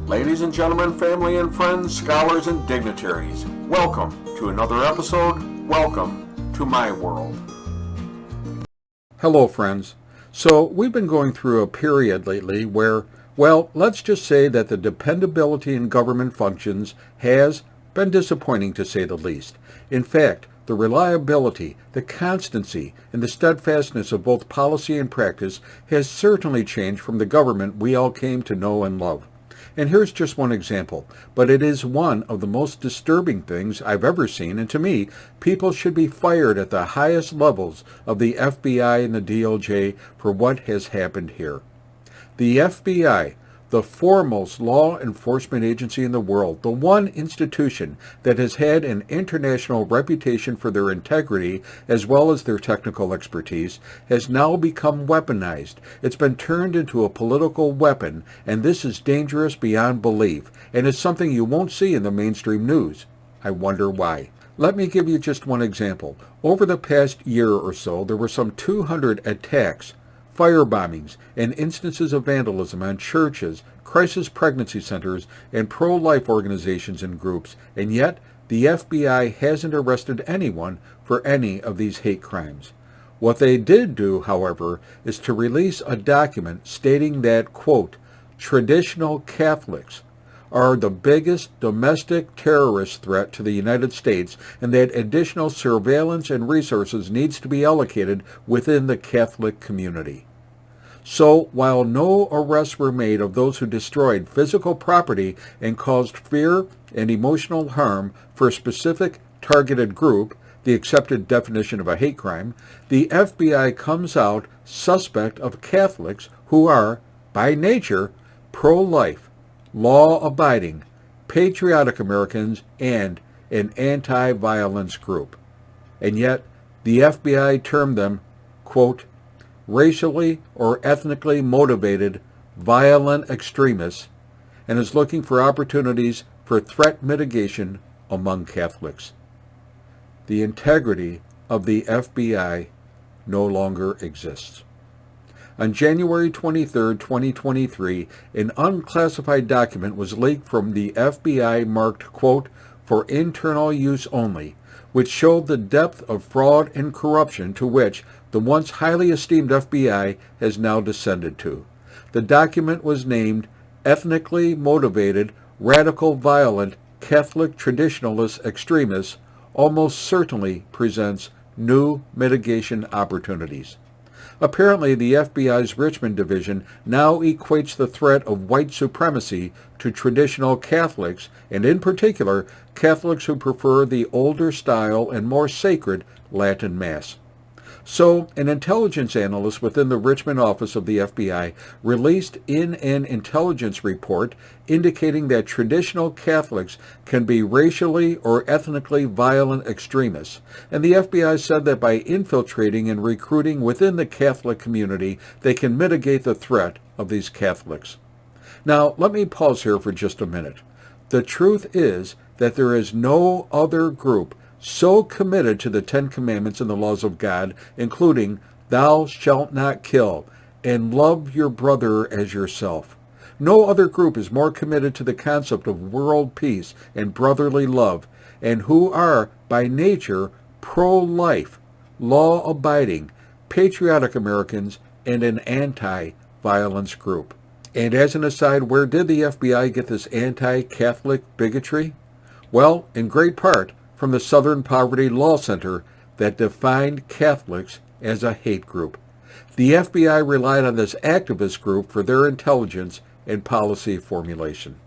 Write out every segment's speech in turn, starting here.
Ladies and gentlemen, family and friends, scholars and dignitaries, welcome to another episode. Welcome to my world. Hello, friends. So we've been going through a period lately where, well, let's just say that the dependability in government functions has been disappointing, to say the least. In fact, the reliability, the constancy, and the steadfastness of both policy and practice has certainly changed from the government we all came to know and love. And here's just one example, but it is one of the most disturbing things I've ever seen, and to me, people should be fired at the highest levels of the FBI and the DOJ for what has happened here. The FBI, the foremost law enforcement agency in the world, the one institution that has had an international reputation for their integrity as well as their technical expertise, has now become weaponized. It's been turned into a political weapon, and this is dangerous beyond belief, and it's something you won't see in the mainstream news. I wonder why. Let me give you just one example. Over the past year or so, there were some 200 attacks, firebombings, and instances of vandalism on churches, crisis pregnancy centers, and pro-life organizations and groups, and yet the FBI hasn't arrested anyone for any of these hate crimes. What they did do, however, is to release a document stating that, quote, traditional Catholics are the biggest domestic terrorist threat to the United States, and that additional surveillance and resources needs to be allocated within the Catholic community. So, while no arrests were made of those who destroyed physical property and caused fear and emotional harm for a specific targeted group, the accepted definition of a hate crime, the FBI comes out suspect of Catholics who are, by nature, pro-life, law-abiding, patriotic Americans, and an anti-violence group. And yet, the FBI termed them, quote, racially or ethnically motivated violent extremists, and is looking for opportunities for threat mitigation among Catholics. The integrity of the FBI no longer exists. On January 23, 2023, an unclassified document was leaked from the FBI marked, quote, for internal use only, which showed the depth of fraud and corruption to which the once highly esteemed FBI has now descended to. The document was named Ethnically Motivated, Radical Violent, Catholic Traditionalist Extremists, almost certainly presents new mitigation opportunities. Apparently, the FBI's Richmond Division now equates the threat of white supremacy to traditional Catholics, and in particular, Catholics who prefer the older style and more sacred Latin Mass. So, an intelligence analyst within the Richmond office of the FBI released in an intelligence report indicating that traditional Catholics can be racially or ethnically violent extremists, and the FBI said that by infiltrating and recruiting within the Catholic community, they can mitigate the threat of these Catholics. Now, let me pause here for just a minute. The truth is that there is no other group so committed to the Ten Commandments and the laws of God, including thou shalt not kill, and love your brother as yourself. No other group is more committed to the concept of world peace and brotherly love, and who are, by nature, pro-life, law-abiding, patriotic Americans, and an anti-violence group. And as an aside, where did the FBI get this anti-Catholic bigotry? Well, in great part, from the Southern Poverty Law Center that defined Catholics as a hate group. The FBI relied on this activist group for their intelligence and policy formulation.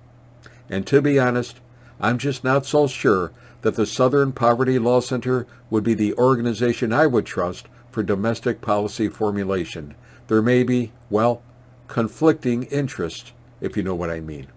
And to be honest, I'm just not so sure that the Southern Poverty Law Center would be the organization I would trust for domestic policy formulation. There may be, well, conflicting interests, if you know what I mean.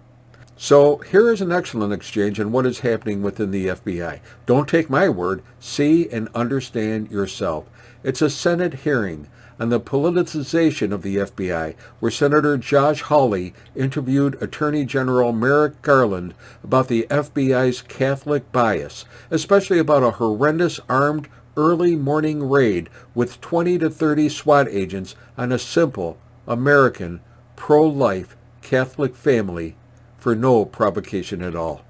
So here is an excellent exchange on what is happening within the FBI. Don't take my word. See and understand yourself. It's a Senate hearing on the politicization of the FBI, where Senator Josh Hawley interviewed Attorney General Merrick Garland about the FBI's Catholic bias, especially about a horrendous armed early morning raid with 20 to 30 SWAT agents on a simple, American, pro-life Catholic family for no provocation at all.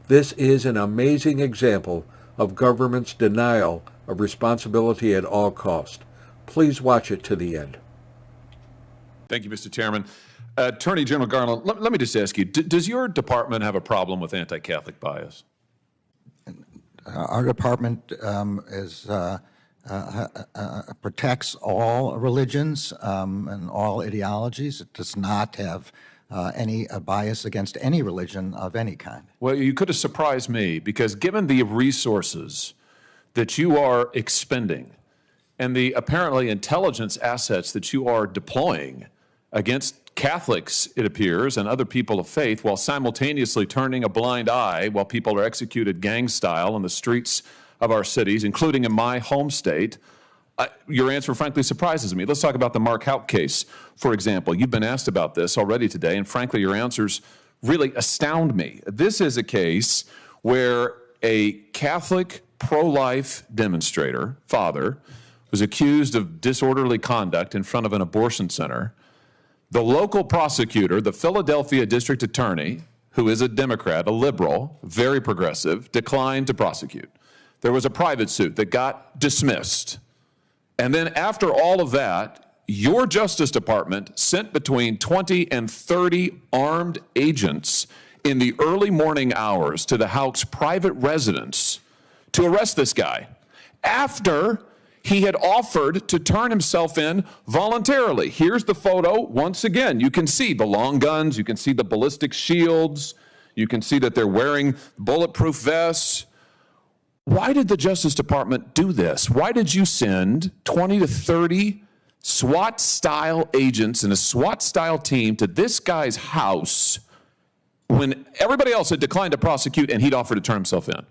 This is an amazing example of government's denial of responsibility at all cost. Please watch it to the end. Thank you, Mr. Chairman. Attorney General Garland, let me just ask you, does your department have a problem with anti-Catholic bias? Our department protects all religions and all ideologies. It does not have any bias against any religion of any kind. Well, you could have surprised me, because given the resources that you are expending and the apparently intelligence assets that you are deploying against Catholics, it appears, and other people of faith, while simultaneously turning a blind eye while people are executed gang style in the streets of our cities, including in my home state, your answer frankly surprises me. Let's talk about the Mark Houck case, for example. You've been asked about this already today, and frankly, your answers really astound me. This is a case where a Catholic pro-life demonstrator, father, was accused of disorderly conduct in front of an abortion center. The local prosecutor, the Philadelphia district attorney, who is a Democrat, a liberal, very progressive, declined to prosecute. There was a private suit that got dismissed. And then after all of that, your Justice Department sent between 20 and 30 armed agents in the early morning hours to the Houck's private residence to arrest this guy after he had offered to turn himself in voluntarily. Here's the photo. Once again, you can see the long guns, you can see the ballistic shields, you can see that they're wearing bulletproof vests. Why did the Justice Department do this? Why did you send 20 to 30 SWAT-style agents and a SWAT-style team to this guy's house when everybody else had declined to prosecute and he'd offered to turn himself in?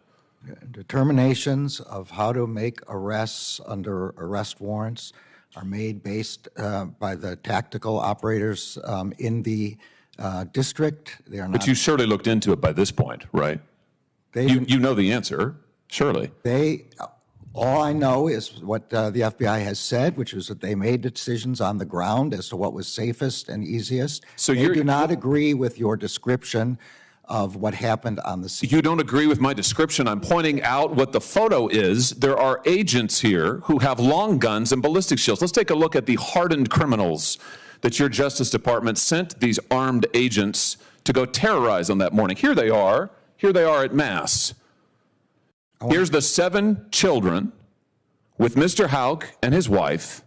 Determinations of how to make arrests under arrest warrants are made based by the tactical operators in the district. They are not. But you surely looked into it by this point, right? You know the answer, surely. All I know is what the FBI has said, which is that they made decisions on the ground as to what was safest and easiest. So they do not agree with your description of what happened on the scene. You don't agree with my description. I'm pointing out what the photo is. There are agents here who have long guns and ballistic shields. Let's take a look at the hardened criminals that your Justice Department sent these armed agents to go terrorize on that morning. Here they are. Here they are at Mass. Here's the 7 children with Mr. Houck and his wife.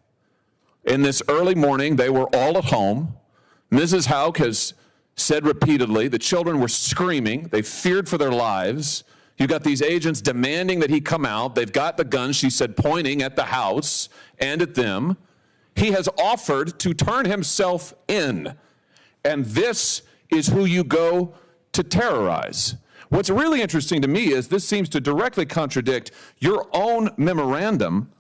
In this early morning, they were all at home. Mrs. Houck has said repeatedly the children were screaming. They feared for their lives. You got these agents demanding that he come out. They've got the guns, she said, pointing at the house and at them. He has offered to turn himself in. And this is who you go to terrorize. What's really interesting to me is this seems to directly contradict your own memorandum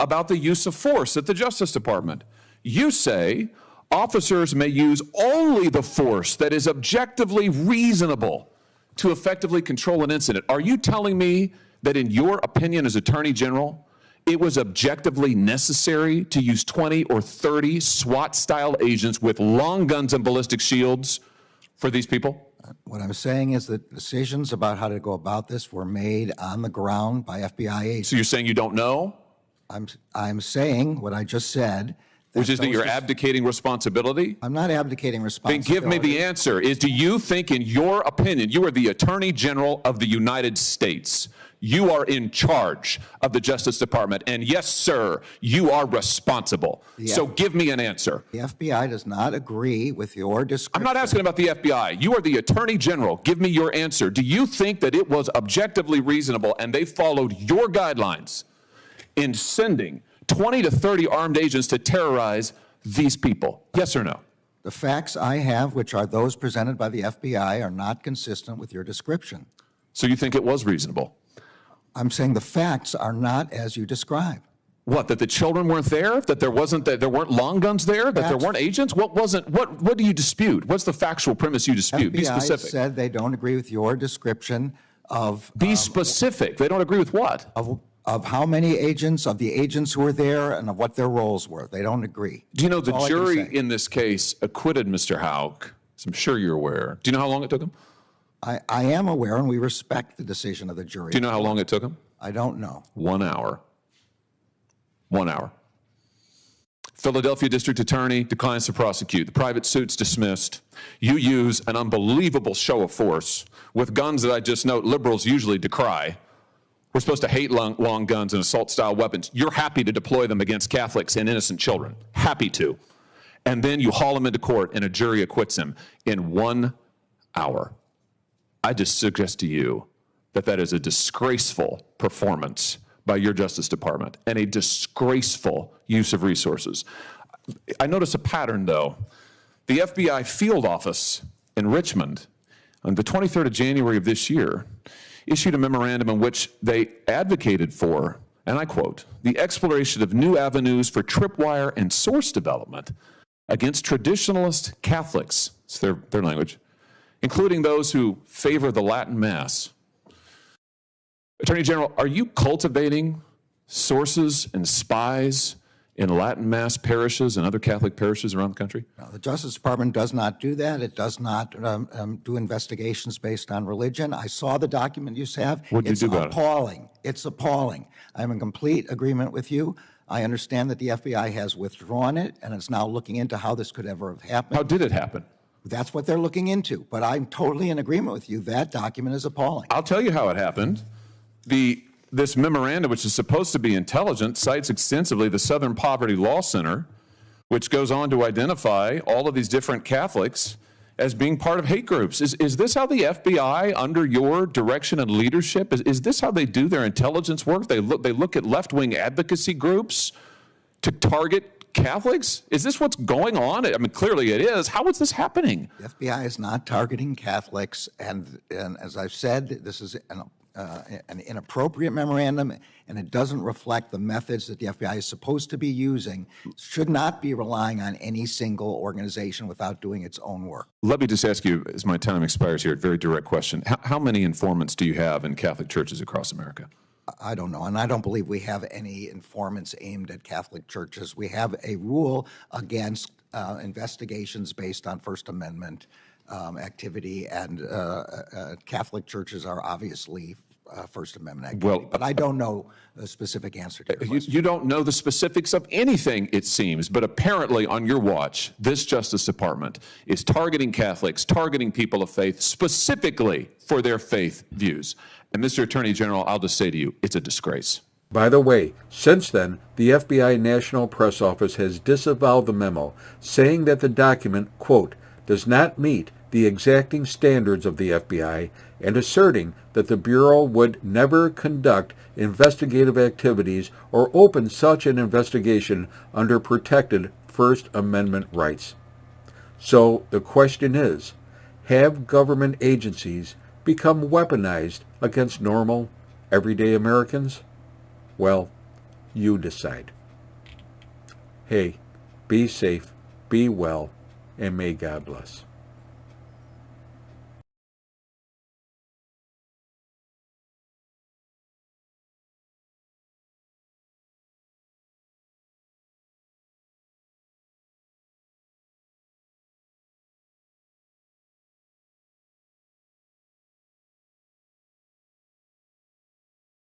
about the use of force at the Justice Department. You say officers may use only the force that is objectively reasonable to effectively control an incident. Are you telling me that in your opinion as Attorney General, it was objectively necessary to use 20 or 30 SWAT-style agents with long guns and ballistic shields for these people? What I'm saying is that decisions about how to go about this were made on the ground by FBI agents. So you're saying you don't know? I'm saying what I just said. Which is that you're abdicating responsibility? I'm not abdicating responsibility. Then give me the answer. Do you think, in your opinion, you are the Attorney General of the United States? You are in charge of the Justice Department. And yes, sir, you are responsible. So give me an answer. The FBI does not agree with your description. I'm not asking about the FBI. You are the Attorney General. Give me your answer. Do you think that it was objectively reasonable and they followed your guidelines in sending 20 to 30 armed agents to terrorize these people? Yes or no? The facts I have, which are those presented by the FBI, are not consistent with your description. So you think it was reasonable? I'm saying the facts are not as you describe. What, that the children weren't there? That there weren't long guns there? That there weren't agents? What do you dispute? What's the factual premise you dispute? Be specific. FBI said they don't agree with your description of... Be specific. They don't agree with what? Of how many agents, of the agents who were there, and of what their roles were. They don't agree. Do you know the jury in this case acquitted Mr. Houck as I'm sure you're aware. Do you know how long it took him? I am aware, and we respect the decision of the jury. Do you know how long it took him? I don't know. 1 hour. 1 hour. Philadelphia District Attorney declines to prosecute. The private suit's dismissed. You use an unbelievable show of force with guns that I just note liberals usually decry. We're supposed to hate long guns and assault-style weapons. You're happy to deploy them against Catholics and innocent children. Happy to. And then you haul him into court and a jury acquits him in 1 hour. I just suggest to you that that is a disgraceful performance by your Justice Department and a disgraceful use of resources. I notice a pattern, though. The FBI field office in Richmond on the 23rd of January of this year issued a memorandum in which they advocated for, and I quote, the exploration of new avenues for tripwire and source development against traditionalist Catholics, it's their language, including those who favor the Latin Mass. Attorney General, are you cultivating sources and spies in Latin Mass parishes and other Catholic parishes around the country? No, the Justice Department does not do that. It does not do investigations based on religion. I saw the document you have. What did you do about it? It's appalling. It's appalling. I'm in complete agreement with you. I understand that the FBI has withdrawn it and is now looking into how this could ever have happened. How did it happen? That's what they're looking into. But I'm totally in agreement with you. That document is appalling. I'll tell you how it happened. This memorandum, which is supposed to be intelligent, cites extensively the Southern Poverty Law Center, which goes on to identify all of these different Catholics as being part of hate groups. Is this how the FBI, under your direction and leadership, is this how they do their intelligence work? They look at left-wing advocacy groups to target Catholics? Is this what's going on? I mean, clearly it is. How is this happening? The FBI is not targeting Catholics, and as I've said, this is an inappropriate memorandum, and it doesn't reflect the methods that the FBI is supposed to be using. Should not be relying on any single organization without doing its own work. Let me just ask you, as my time expires here, a very direct question. How many informants do you have in Catholic churches across America? I don't know, and I don't believe we have any informants aimed at Catholic churches. We have a rule against investigations based on First Amendment activity, and Catholic churches are obviously First Amendment activity. Well, but I don't know a specific answer to your question. You don't know the specifics of anything, it seems, but apparently on your watch, this Justice Department is targeting Catholics, targeting people of faith, specifically for their faith views. And Mr. Attorney General, I'll just say to you, it's a disgrace. By the way, since then, the FBI National Press Office has disavowed the memo, saying that the document, quote, does not meet the exacting standards of the FBI, and asserting that the Bureau would never conduct investigative activities or open such an investigation under protected First Amendment rights. So the question is, have government agencies become weaponized against normal, everyday Americans? Well, you decide. Hey, be safe, be well, and may God bless.